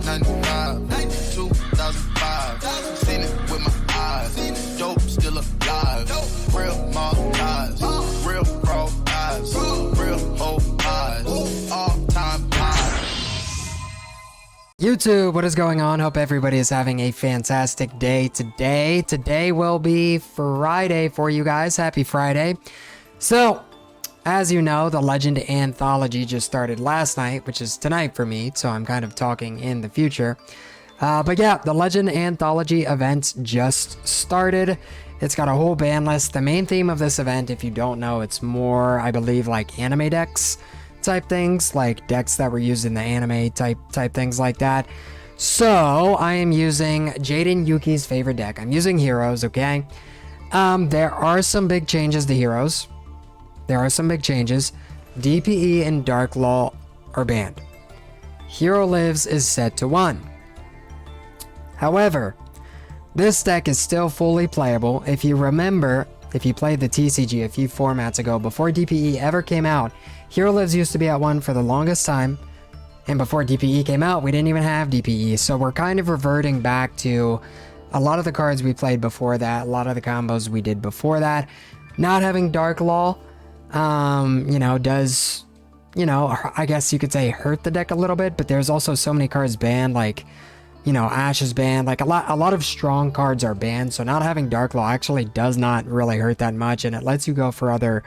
95, 2005. Seen it with my eyes. Dope still alive. Real mob ties. Real raw eyes. Real whole eyes. All time highs. YouTube, what is going on? Hope everybody is having a fantastic day today. Today will be Friday for you guys. Happy Friday. So, as you know, the Legend Anthology just started last night, which is tonight for me, so I'm kind of talking in the future. But yeah, the Legend Anthology event just started. It's got a whole ban list. The main theme of this event, if you don't know, it's more, I believe, like anime decks type things, like decks that were used in the anime type things like that. So I am using Jaden Yuki's favorite deck. I'm using Heroes, okay? There are some big changes to Heroes. There are some big changes. DPE and Dark Law are banned. Hero Lives is set to 1. However, this deck is still fully playable. If you remember, if you played the TCG a few formats ago, before DPE ever came out, Hero Lives used to be at 1 for the longest time. And before DPE came out, we didn't even have DPE. So we're kind of reverting back to a lot of the cards we played before that, a lot of the combos we did before that. Not having Dark Law, does, I guess you could say hurt the deck a little bit, but there's also so many cards banned, like, Ash is banned, like a lot of strong cards are banned, so not having Dark Law actually does not really hurt that much, and it lets you go for other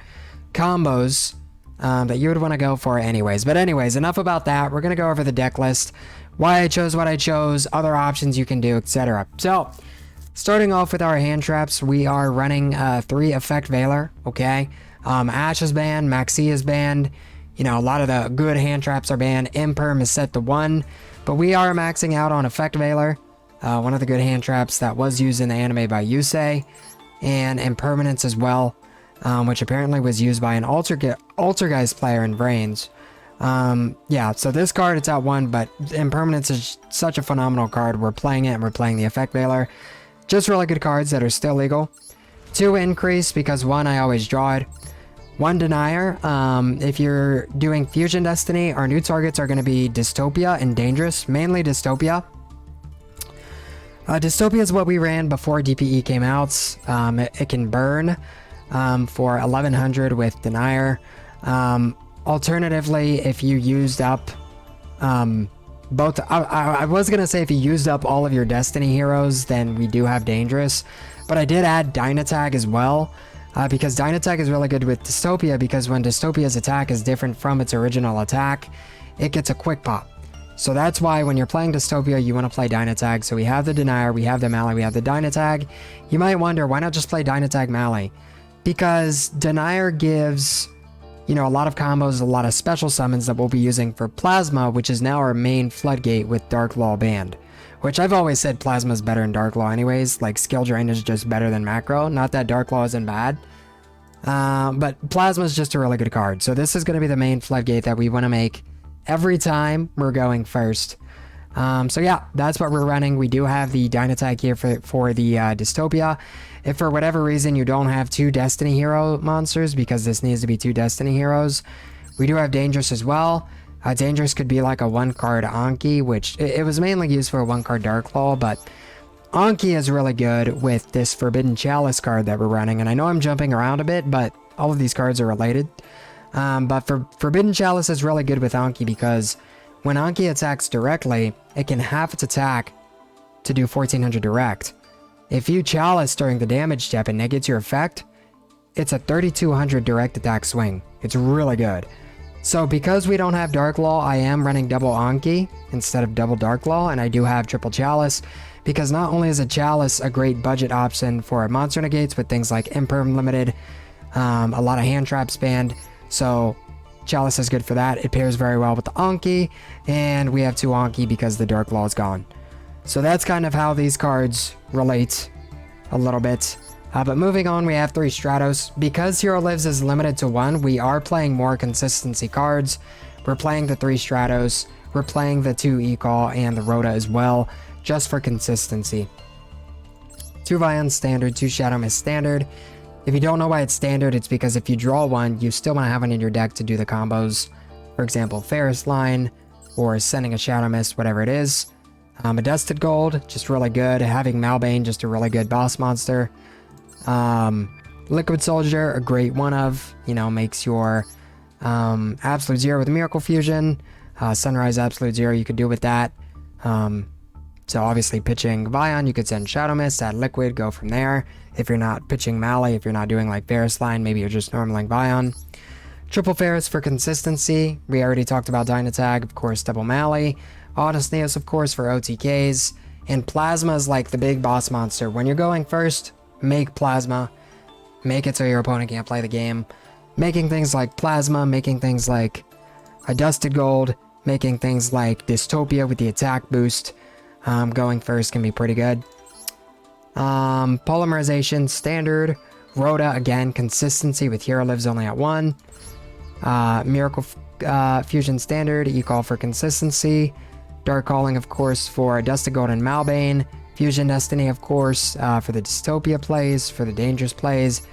combos that you would want to go for anyways. But anyways, enough about that. We're going to go over the deck list, why I chose what I chose, other options you can do, etc. So, starting off with our hand traps, we are running 3 Effect Veiler, okay? Ash is banned, Maxi is banned, a lot of the good hand traps are banned, Imperm is set to 1, but we are maxing out on Effect Veiler, one of the good hand traps that was used in the anime by Yusei, and Impermanence as well, which apparently was used by an Altergeist player in Brains. Yeah, so this card, it's at 1, but Impermanence is such a phenomenal card. We're playing it, and we're playing the Effect Veiler. Just really good cards that are still legal. 2 Increase, because 1, I always draw it. 1 Denier. If you're doing Fusion Destiny, our new targets are going to be Dystopia and Dangerous, mainly Dystopia. Dystopia is what we ran before DPE came out. It can burn for 1100 with Denier. Alternatively, if you used up both, I was going to say if you used up all of your Destiny heroes, then we do have Dangerous. But I did add Dynatag as well. Because Dynatag is really good with Dystopia, because when Dystopia's attack is different from its original attack, it gets a quick pop. So that's why when you're playing Dystopia, you want to play Dynatag. So we have the Denier, we have the Mally, we have the Dynatag. You might wonder, why not just play Dynatag Mally? Because Denier gives, a lot of combos, a lot of special summons that we'll be using for Plasma, which is now our main floodgate with Dark Law banned. Which I've always said Plasma is better than Dark Law anyways, like Skill Drain is just better than Macro, not that Dark Law isn't bad. But Plasma is just a really good card, so this is going to be the main floodgate that we want to make every time we're going first. So yeah, that's what we're running. We do have the Dynatag here for the Dystopia. If for whatever reason you don't have 2 Destiny Hero monsters, because this needs to be 2 Destiny Heroes, we do have Dangerous as well. Dangerous could be like a 1-card Anki, which it was mainly used for a 1-card Dark Law, but Anki is really good with this Forbidden Chalice card that we're running, and I know I'm jumping around a bit, but all of these cards are related. But Forbidden Chalice is really good with Anki because when Anki attacks directly, it can half its attack to do 1400 direct. If you Chalice during the damage step and negates your effect, it's a 3200 direct attack swing. It's really good. So because we don't have Dark Law, I am running double Anki instead of double Dark Law, and I do have triple Chalice, because not only is a Chalice a great budget option for monster negates with things like Imperm limited, a lot of hand traps banned, so Chalice is good for that. It pairs very well with the Anki, and we have 2 Anki because the Dark Law is gone. So that's kind of how these cards relate a little bit. But moving on, we have 3 Stratos. Because Hero Lives is limited to 1, we are playing more consistency cards. We're playing the 3 Stratos, we're playing the 2 Ecall and the Rhoda as well, just for consistency. 2 Vion standard, 2 Shadow Mist standard. If you don't know why it's standard, it's because if you draw one, you still want to have one in your deck to do the combos. For example, Ferris Line, or sending a Shadow Mist, whatever it is. Adjusted Gold, just really good. Having Malbane, just a really good boss monster. Liquid Soldier, a great one of, you know, makes your Absolute Zero with Miracle Fusion. Sunrise Absolute Zero, you could do with that. So obviously pitching Vion, you could send Shadow Mist, add Liquid, go from there. If you're not pitching Mally, if you're not doing like Varus line, maybe you're just normaling Vion. Triple Ferris for consistency. We already talked about Dynatag, of course, double Mally. Honest Neos, of course, for OTKs. And Plasma is like the big boss monster. When you're going first, make Plasma. Make it so your opponent can't play the game. Making things like Plasma, making things like Adjusted Gold, making things like Dystopia with the attack boost. Going first can be pretty good. Polymerization, standard. Rhoda, again, consistency with Hero Lives only at 1. Miracle Fusion, standard. E-Call for consistency. Dark Calling, of course, for Adjusted Gold and Malbane. Fusion Destiny, of course, for the Dystopia plays, for the Dangerous plays.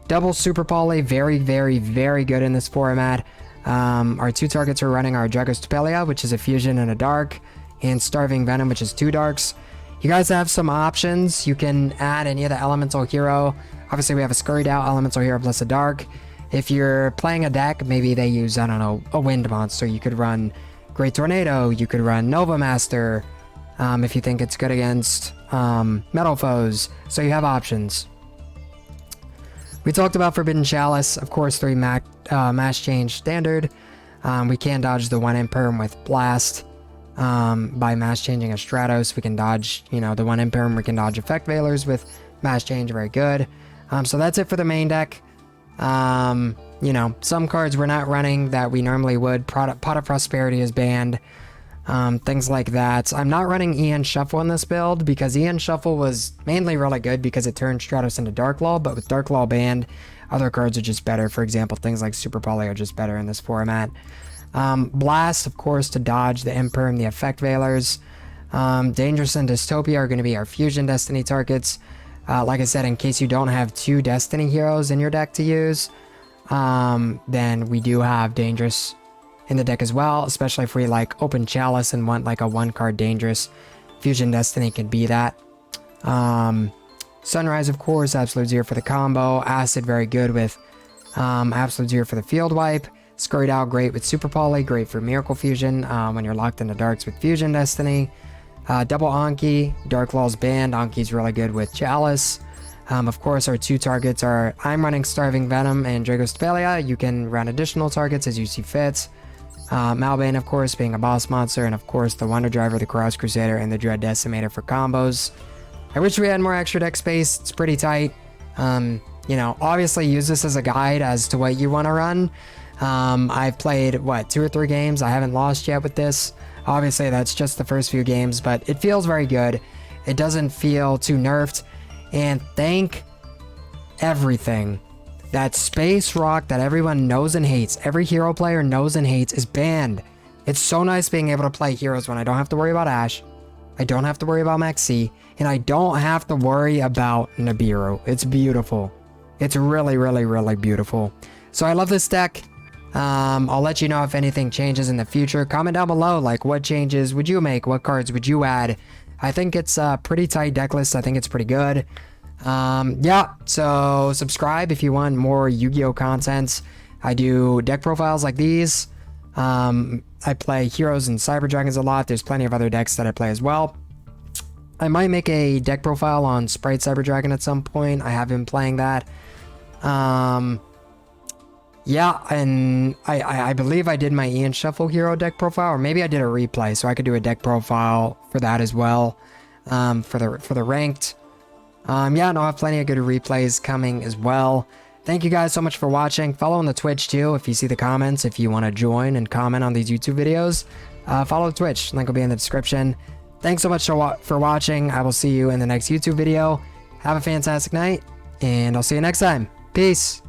Double Super Poly, very, very, very good in this format. Our 2 targets we're running are Dragostapelia, which is a Fusion and a Dark, and Starving Venom, which is 2 Darks. You guys have some options. You can add any of the Elemental Hero. Obviously, we have a Scurried Out Elemental Hero plus a Dark. If you're playing a deck, maybe they use, I don't know, a Wind Monster. You could run Great Tornado. You could run Nova Master if you think it's good against Metal Foes. So you have options. We talked about Forbidden Chalice. Of course, 3 Mash Change standard. We can dodge the 1 Imperm with Blast. By Mash Changing a Stratos, we can dodge, you know, the 1 Imperm. We can dodge Effect Veilers with Mash Change. Very good. So that's it for the main deck. You know, some cards we're not running that we normally would. Pot of Prosperity is banned. Things like that. I'm not running Ian Shuffle in this build because Ian Shuffle was mainly really good because it turned Stratos into Dark Law, but with Dark Law banned, other cards are just better. For example, things like Super Poly are just better in this format. Blast, of course, to dodge the Imperm, the Effect Veilers. Dangerous and Dystopia are going to be our Fusion Destiny targets. Like I said, in case you don't have 2 Destiny heroes in your deck to use, then we do have Dangerous in the deck as well, especially if we like open Chalice and want like a 1-card Dangerous. Fusion Destiny could be that. Sunrise, of course, Absolute Zero for the combo. Acid, very good with Absolute Zero for the field wipe. Scurried Out, great with Super Poly, great for Miracle Fusion when you're locked into Darks with Fusion Destiny. Double Anki, Dark Law's banned. Anki's really good with Chalice. Of course, our 2 targets are, I'm running Starving Venom and Dragostapelia. You can run additional targets as you see fit. Malbane, of course, being a boss monster, and of course the Wonder Driver, the Cross Crusader, and the Dread Decimator for combos. I wish we had more extra deck space. It's pretty tight. You know, obviously use this as a guide as to what you want to run. I've played, what, 2 or 3 games? I haven't lost yet with this. Obviously, that's just the first few games, but it feels very good. It doesn't feel too nerfed. And thank everything. That Space Rock that everyone knows and hates, every hero player knows and hates, is banned. It's so nice being able to play heroes when I don't have to worry about Ashe, I don't have to worry about Maxi, and I don't have to worry about Nibiru. It's beautiful. It's really, really, really beautiful. So I love this deck. I'll let you know if anything changes in the future. Comment down below, like, what changes would you make? What cards would you add? I think it's a pretty tight deck list. I think it's pretty good. Yeah, so subscribe if you want more Yu-Gi-Oh content. I do deck profiles like these. I play Heroes and Cyber Dragons a lot. There's plenty of other decks that I play as well. I might make a deck profile on Sprite Cyber Dragon at some point. I have been playing that. Yeah, and I believe I did my Ian Shuffle Hero deck profile, or maybe I did a replay, so I could do a deck profile for that as well, for the ranked. Yeah, and I'll have plenty of good replays coming as well. Thank you guys so much for watching. Follow on the Twitch too if you see the comments. If you want to join and comment on these YouTube videos, follow Twitch. Link will be in the description. Thanks so much for watching. I will see you in the next YouTube video. Have a fantastic night, and I'll see you next time. Peace.